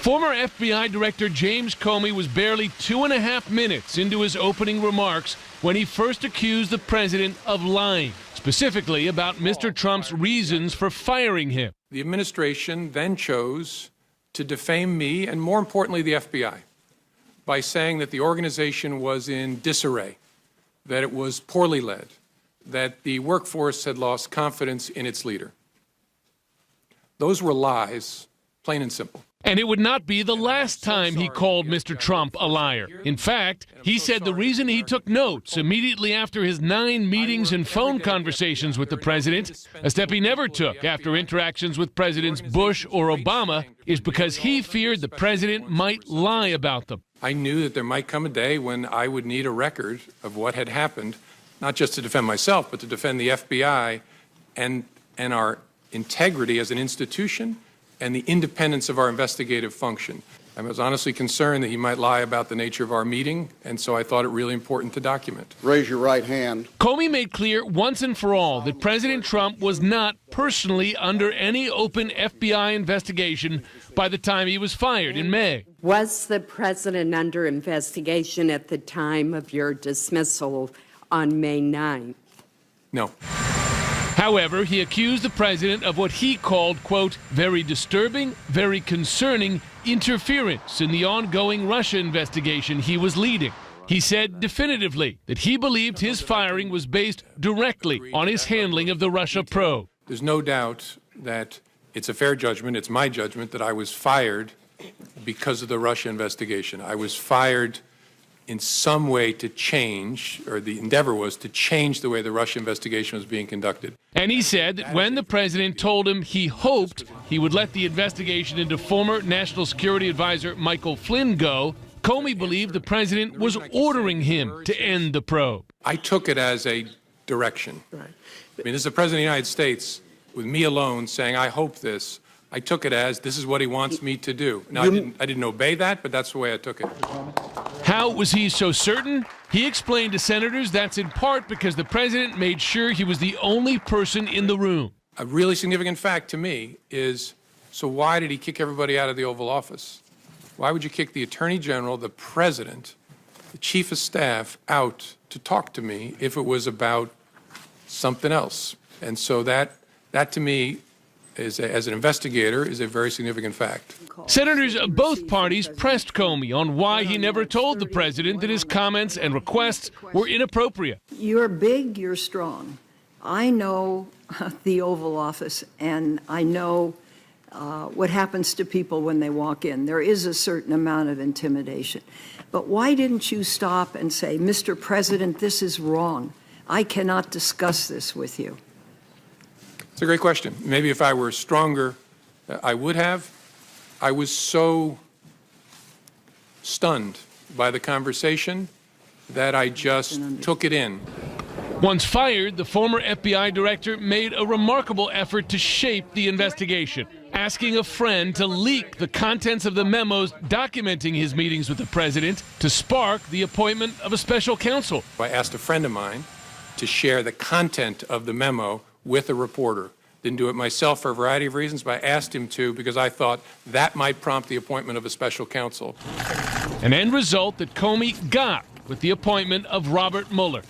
Former FBI Director James Comey was barely 2.5 minutes into his opening remarks when he first accused the president of lying, specifically about Mr. Trump's reasons for firing him. The administration then chose to defame me and, more importantly, the FBI by saying that the organization was in disarray, that it was poorly led, that the workforce had lost confidence in its leader. Those were lies, plain and simple. And it would not be the last time he called Mr. Trump a liar. In fact, he said the reason he took notes immediately after his 9 meetings and phone conversations with the president, a step he never took after interactions with Presidents Bush or Obama, is because he feared the president might lie about them. I knew that there might come a day when I would need a record of what had happened, not just to defend myself, but to defend the FBI and our integrity as an institution and the independence of our investigative function. I was honestly concerned that he might lie about the nature of our meeting, and so I thought it really important to document. Raise your right hand. Comey made clear once and for all that President Trump was not personally under any open FBI investigation by the time he was fired in May. Was the president under investigation at the time of your dismissal on May 9th? No. However, he accused the president of what he called, quote, very disturbing, very concerning interference in the ongoing Russia investigation he was leading. He said definitively that he believed his firing was based directly on his handling of the Russia probe. There's no doubt that it's a fair judgment, it's my judgment, that I was fired because of the Russia investigation. I was fired in some way to change, or the endeavor was to change the way the Russia investigation was being conducted. And he said that when the president told him he hoped he would let the investigation into former National Security Advisor Michael Flynn go, Comey believed the president was ordering him to end the probe. I took it as a direction. I mean, this is the President of the United States, with me alone, saying, I hope this. I took it as, this is what he wants me to do. Now, I didn't obey that, but that's the way I took it. How was he so certain? He explained to senators that's in part because the president made sure he was the only person in the room. A really significant fact to me is, so why did he kick everybody out of the Oval Office? Why would you kick the Attorney General, the President, the Chief of Staff out to talk to me if it was about something else? And so that to me, as an investigator, is a very significant fact. Senators of both parties pressed Comey on why he never told the president that his comments and requests were inappropriate. You're big, you're strong. I know the Oval Office, and I know what happens to people when they walk in. There is a certain amount of intimidation. But why didn't you stop and say, Mr. President, this is wrong. I cannot discuss this with you? It's a great question. Maybe if I were stronger, I would have. I was so stunned by the conversation that I just took it in. Once fired, the former FBI director made a remarkable effort to shape the investigation, asking a friend to leak the contents of the memos documenting his meetings with the president to spark the appointment of a special counsel. I asked a friend of mine to share the content of the memo with a reporter. Didn't do it myself for a variety of reasons, but I asked him to because I thought that might prompt the appointment of a special counsel. An end result that Comey got with the appointment of Robert Mueller.